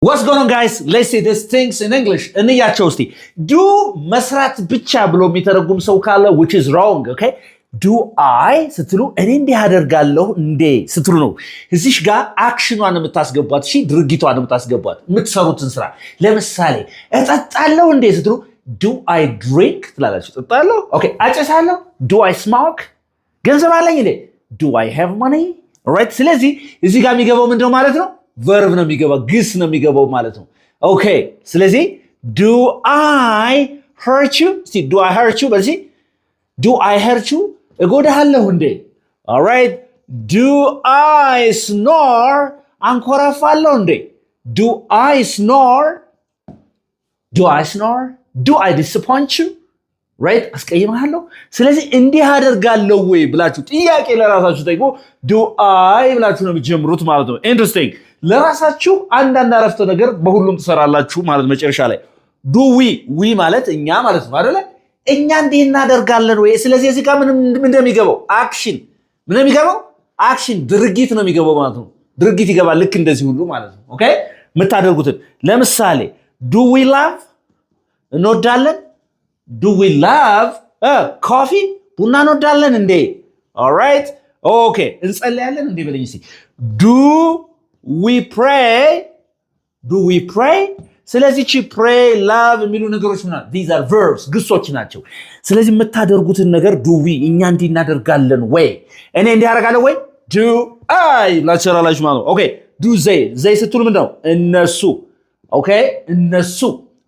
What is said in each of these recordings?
What's going on, guys? Let's see these things in English. እንያቸው እስቲ do መስራት ብቻ ብሎ የሚተረጉም ሰው ካለ which is wrong, okay? do I ስትሉ እኔ እንዲህ አደርጋለሁ እንዴ ስትሉ ነው። እዚሽ ጋር አክሽኗን የምታስገቧት እሺ፣ ድርጊቷን የምታስገቧት የምትሰሩትን ስራ። ለምሳሌ እጠጣለሁ እንዴ ስትሉ do I drink ትላላችሁ። እጠጣለሁ። Okay, አጨሳለሁ do I smoke? ገንዘብ አለኝ እንዴ do I have money? Alright? ስለዚህ እዚህ ጋር የሚገባው ምንድነው ማለት ነው? verb ነው የሚገባው፣ ግስ ነው የሚገባው ማለት ነው። ኦኬ ስለዚህ do I hurt you? see do I hurt you? በዚህ do I hurt you? እጎዳሃለሁ እንዴ? all right do I snore? አንኮራፋለሁ እንዴ? do I snore? do I snore? do I disappoint you? right አስቀይምሃለሁ። ስለዚህ እንዲህ አደርጋለሁ ወይ ብላችሁ ጥያቄ ለራሳችሁ ጠይቁ። do I ብላችሁ ነው የሚጀምሩት ማለት ነው። ኢንትረስቲንግ ለራሳችሁ አንዳንድ አረፍተ ነገር በሁሉም ትሰራላችሁ ማለት መጨረሻ ላይ do we ማለት እኛ ማለት ነው አይደለ? እኛ እንዲህ እናደርጋለን ወይ? ስለዚህ እዚህ ጋር ምን እንደሚገባው አክሽን ምን እንደሚገባው አክሽን ድርጊት ነው የሚገባው ማለት ነው። ድርጊት ይገባል ልክ እንደዚህ ሁሉ ማለት ነው። ኦኬ የምታደርጉትን ለምሳሌ do we love እንወዳለን? do we love coffee ቡና እንወዳለን እንዴ? all right okay እንጸልያለን እንዴ በለኝ እስኪ do we pray? do we pray? ስለዚህ እቺ pray love የሚሉ ነገሮች ምናምን these are verbs ግሶች ናቸው። ስለዚህ የምታደርጉትን ነገር do we እኛ እንዲህ እናደርጋለን ወይ? እኔ እንዲህ አደርጋለሁ ወይ? do I ላቸራላችሁ ማለት ነው። ኦኬ do they ስትሉ ምንድነው? እነሱ ኦኬ እነሱ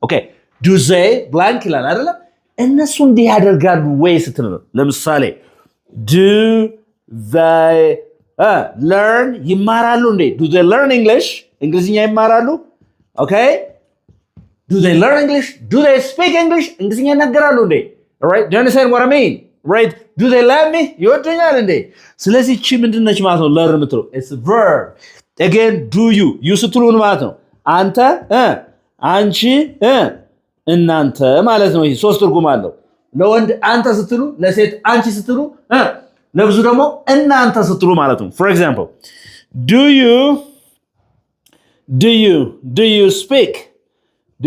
ኦኬ do they blank ይላል አይደለ? እነሱ እንዲህ ያደርጋሉ ወይ ስትሉ ነው። ለምሳሌ do they learn ይማራሉ እንዴ? do they learn English? እንግሊዝኛ ይማራሉ? okay do they learn English? do they speak English? እንግሊዝኛ ይናገራሉ እንዴ? right do you understand what I mean? right do they love me? ይወዱኛል እንዴ? ስለዚህ እቺ ምንድነች ማለት ነው? learn የምትለው it's a verb. again do you ስትሉ ምን ማለት ነው? አንተ አንቺ እናንተ ማለት ነው። ይሄ ሶስት ትርጉም አለው። ለወንድ አንተ ስትሉ፣ ለሴት አንቺ ስትሉ፣ ለብዙ ደግሞ እናንተ ስትሉ ማለት ነው። for example do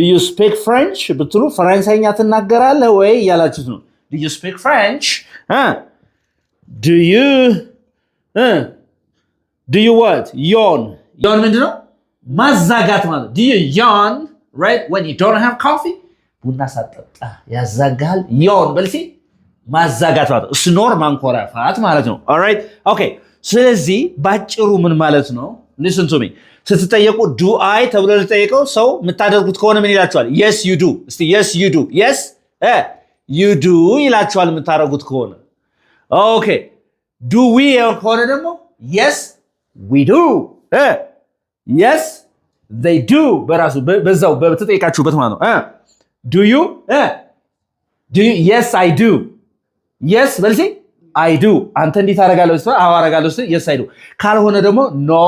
you speak French ብትሉ ፈረንሳይኛ ትናገራለህ ወይ ያላችሁት ነው። do you speak French? do you what? yawn ምንድነው? ማዛጋት ማለት do you yawn right when you don't have coffee? ቡና ሳጠጣ ያዛጋል። yawn በልሲ ማዛጋት ማለት ስኖር ማንኮራፋት ማለት ነው። alright okay ስለዚህ ባጭሩ ምን ማለት ነው? listen to me ስትጠየቁ do I ተብሎ ለጠየቀው ሰው የምታደርጉት ከሆነ ምን ይላችኋል? yes you do። እስቲ yes you do yes you do ይላችኋል የምታደርጉት ከሆነ። okay do we ከሆነ ደግሞ yes we do yes they do በራሱ በዛው በተጠየቃችሁበት ማለት ነው። do you yes I do yes በልሲ I do አንተ እንዴት አደርጋለሁ ስትል አዎ አደርጋለሁ ስትል yes I do ካልሆነ ደግሞ no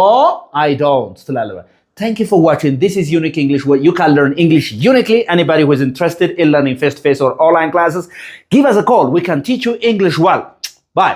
I don't ትላለህ። Thank you for watching. This is Unique English, where you can learn English uniquely. Anybody who is interested in learning face-to-face or online classes, give us a call. We can teach you English well. Bye.